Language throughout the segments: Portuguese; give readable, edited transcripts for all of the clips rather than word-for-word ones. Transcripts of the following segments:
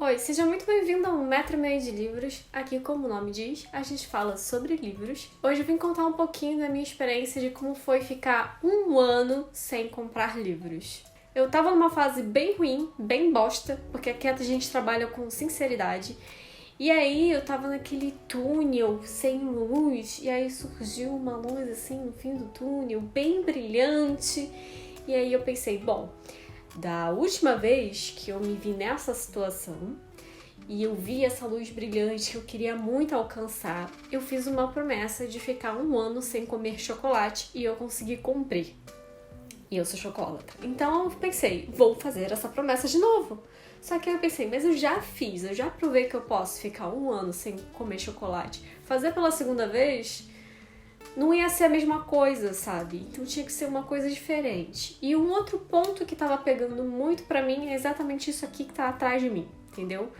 Oi, seja muito bem-vindo a 1,5 m de livros. Aqui, como o nome diz, a gente fala sobre livros. Hoje eu vim contar um pouquinho da minha experiência de como foi ficar um ano sem comprar livros. Eu tava numa fase bem ruim, bem bosta, porque aqui a gente trabalha com sinceridade. E aí eu tava naquele túnel sem luz, e aí surgiu uma luz assim no fim do túnel, bem brilhante. E aí eu pensei, bom, da última vez que eu me vi nessa situação e eu vi essa luz brilhante que eu queria muito alcançar, eu fiz uma promessa de ficar um ano sem comer chocolate e eu consegui cumprir. E eu sou chocolatra. Então eu pensei, vou fazer essa promessa de novo. Só que aí eu pensei, mas eu já fiz, eu já provei que eu posso ficar um ano sem comer chocolate. Fazer pela segunda vez não ia ser a mesma coisa, sabe? Então tinha que ser uma coisa diferente. E um outro ponto que tava pegando muito pra mim é exatamente isso aqui que tá atrás de mim, entendeu?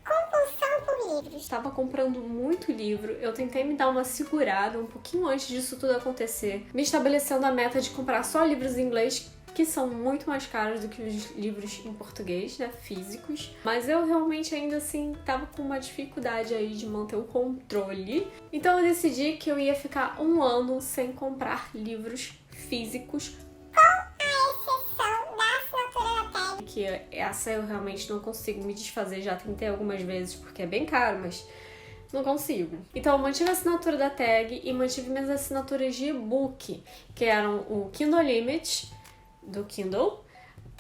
Compulsão por livros. Estava comprando muito livro, eu tentei me dar uma segurada um pouquinho antes disso tudo acontecer, me estabelecendo a meta de comprar só livros em inglês, que são muito mais caros do que os livros em português, né, físicos. Mas eu realmente ainda assim tava com uma dificuldade aí de manter o controle. Então eu decidi que eu ia ficar um ano sem comprar livros físicos. Que essa eu realmente não consigo me desfazer, já tentei algumas vezes porque é bem caro, mas não consigo. Então eu mantive a assinatura da Tag e mantive minhas assinaturas de e-book, que eram o Kindle Unlimited, do Kindle,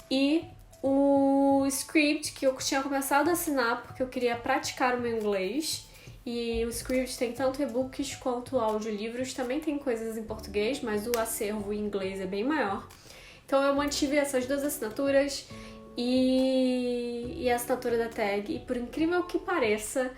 e o Scribd, que eu tinha começado a assinar porque eu queria praticar o meu inglês. E o Scribd tem tanto e-books quanto audiolivros, também tem coisas em português, mas o acervo em inglês é bem maior. Então eu mantive essas duas assinaturas e a assinatura da Tag. E por incrível que pareça,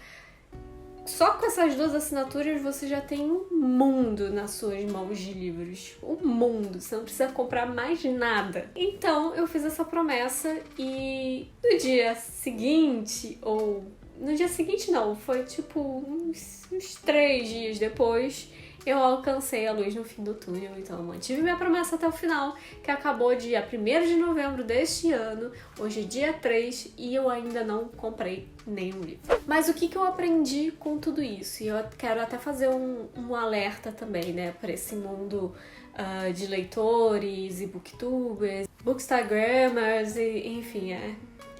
só com essas duas assinaturas você já tem um mundo nas suas mãos de livros. Um mundo, você não precisa comprar mais nada. Então eu fiz essa promessa e no dia seguinte, ou no dia seguinte não, foi tipo uns 3 dias depois, eu alcancei a luz no fim do túnel. Então eu mantive minha promessa até o final, que acabou dia 1º de novembro deste ano. Hoje é dia 3 e eu ainda não comprei nenhum livro. Mas o que eu aprendi com tudo isso? E eu quero até fazer um alerta também, né, para esse mundo de leitores e booktubers, bookstagrammers, e enfim,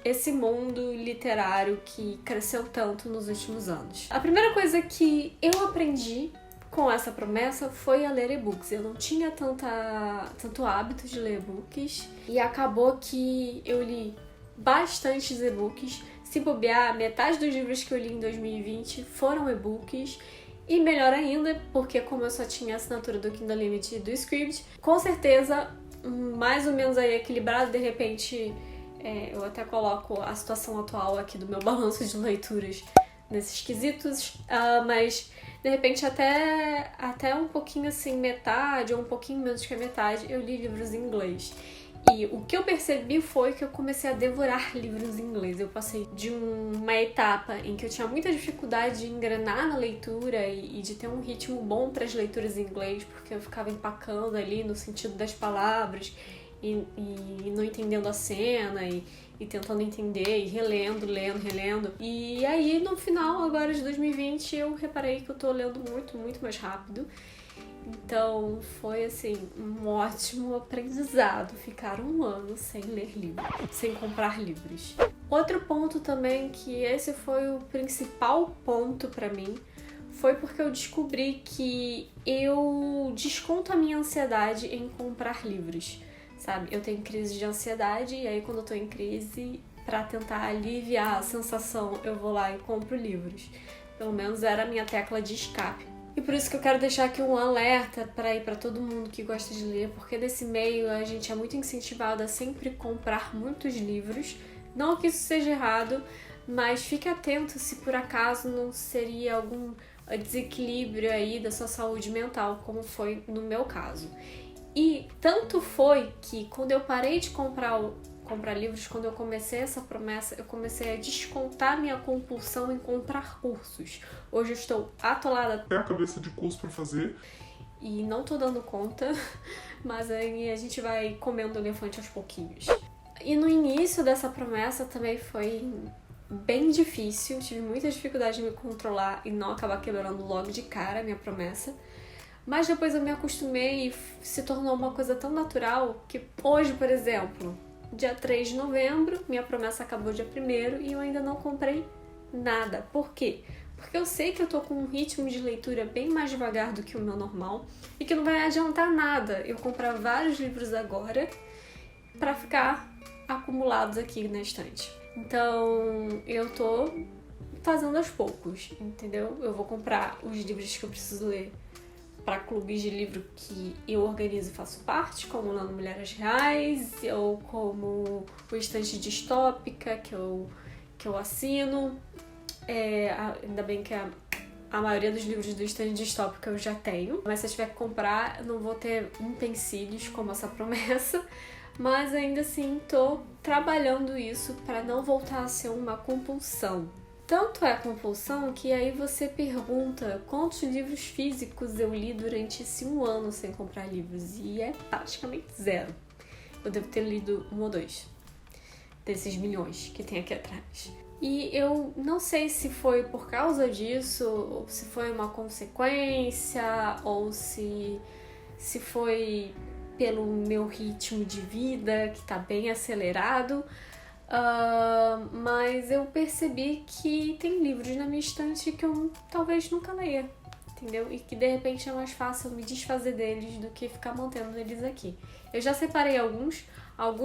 esse mundo literário que cresceu tanto nos últimos anos. A primeira coisa que eu aprendi com essa promessa foi a ler e-books. Eu não tinha tanto hábito de ler e-books e acabou que eu li bastantes e-books. Se bobear, metade dos livros que eu li em 2020 foram e-books. E melhor ainda, porque como eu só tinha a assinatura do Kindle Unlimited e do Scribd, com certeza, mais ou menos aí equilibrado, de repente, eu até coloco a situação atual aqui do meu balanço de leituras nesses quesitos, mas de repente até um pouquinho assim, metade ou um pouquinho menos que a metade, eu li livros em inglês. E o que eu percebi foi que eu comecei a devorar livros em inglês. Eu passei de uma etapa em que eu tinha muita dificuldade de engrenar na leitura e de ter um ritmo bom para as leituras em inglês, porque eu ficava empacando ali no sentido das palavras e não entendendo a cena e tentando entender e relendo, relendo. E aí, no final, agora de 2020, eu reparei que eu tô lendo muito, muito mais rápido. Então, foi, assim, um ótimo aprendizado ficar um ano sem ler livros, sem comprar livros. Outro ponto também, que esse foi o principal ponto pra mim, foi porque eu descobri que eu desconto a minha ansiedade em comprar livros. Sabe, eu tenho crise de ansiedade e aí quando eu tô em crise, pra tentar aliviar a sensação, eu vou lá e compro livros. Pelo menos era a minha tecla de escape. E por isso que eu quero deixar aqui um alerta pra todo mundo que gosta de ler, porque nesse meio a gente é muito incentivado a sempre comprar muitos livros. Não que isso seja errado, mas fique atento se por acaso não seria algum desequilíbrio aí da sua saúde mental, como foi no meu caso. E tanto foi que quando eu parei de comprar livros, quando eu comecei essa promessa, eu comecei a descontar minha compulsão em comprar cursos. Hoje eu estou atolada até a cabeça de curso para fazer e não tô dando conta, mas aí a gente vai comendo o elefante aos pouquinhos. E no início dessa promessa também foi bem difícil, tive muita dificuldade de me controlar e não acabar quebrando logo de cara a minha promessa. Mas depois eu me acostumei e se tornou uma coisa tão natural que hoje, por exemplo, dia 3 de novembro, minha promessa acabou dia 1º e eu ainda não comprei nada. Por quê? Porque eu sei que eu tô com um ritmo de leitura bem mais devagar do que o meu normal e que não vai adiantar nada eu comprar vários livros agora pra ficar acumulados aqui na estante. Então, eu tô fazendo aos poucos, entendeu? Eu vou comprar os livros que eu preciso ler para clubes de livro que eu organizo e faço parte, como Lendo Mulheres Reais, ou como o Estante Distópica, que eu assino. Ainda bem que a maioria dos livros do Estante Distópica eu já tenho, mas se eu tiver que comprar, eu não vou ter empecilhos como essa promessa, mas ainda assim tô trabalhando isso para não voltar a ser uma compulsão. Tanto é compulsão que aí você pergunta quantos livros físicos eu li durante esse 1 ano sem comprar livros, e é praticamente 0. Eu devo ter lido 1 ou 2 desses milhões que tem aqui atrás. E eu não sei se foi por causa disso, ou se foi uma consequência, ou se foi pelo meu ritmo de vida, que tá bem acelerado. Mas eu percebi que tem livros na minha estante que eu talvez nunca leia, entendeu? E que de repente é mais fácil me desfazer deles do que ficar mantendo eles aqui. Eu já separei alguns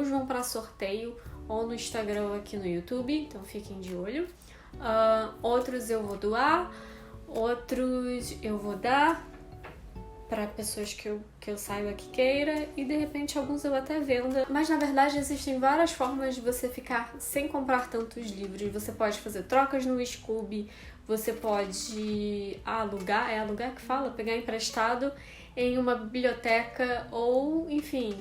vão para sorteio ou no Instagram ou aqui no YouTube, então fiquem de olho. Outros eu vou doar, outros eu vou dar para pessoas que eu saiba que queira, e de repente alguns eu até venda. Mas na verdade existem várias formas de você ficar sem comprar tantos livros. Você pode fazer trocas no Scooby, você pode alugar, é alugar que fala? Pegar emprestado em uma biblioteca ou, enfim,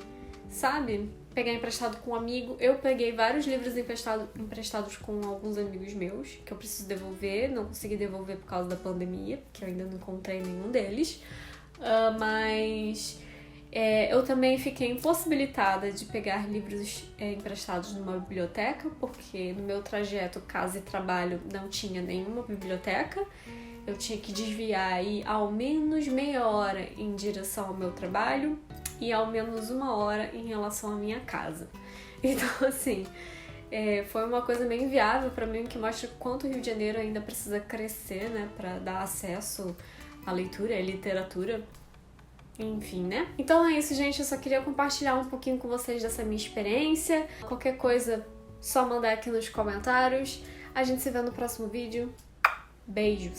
sabe? Pegar emprestado com um amigo. Eu peguei vários livros emprestados com alguns amigos meus, que eu preciso devolver, não consegui devolver por causa da pandemia, porque eu ainda não encontrei nenhum deles. Mas eu também fiquei impossibilitada de pegar livros emprestados numa biblioteca, porque no meu trajeto casa e trabalho não tinha nenhuma biblioteca. Eu tinha que desviar aí ao menos meia hora em direção ao meu trabalho e ao menos 1 hora em relação à minha casa. Então, assim, foi uma coisa meio inviável pra mim, que mostra quanto o Rio de Janeiro ainda precisa crescer, né, pra dar acesso a leitura e literatura, enfim, né? Então é isso, gente. Eu só queria compartilhar um pouquinho com vocês dessa minha experiência. Qualquer coisa, só mandar aqui nos comentários. A gente se vê no próximo vídeo. Beijos!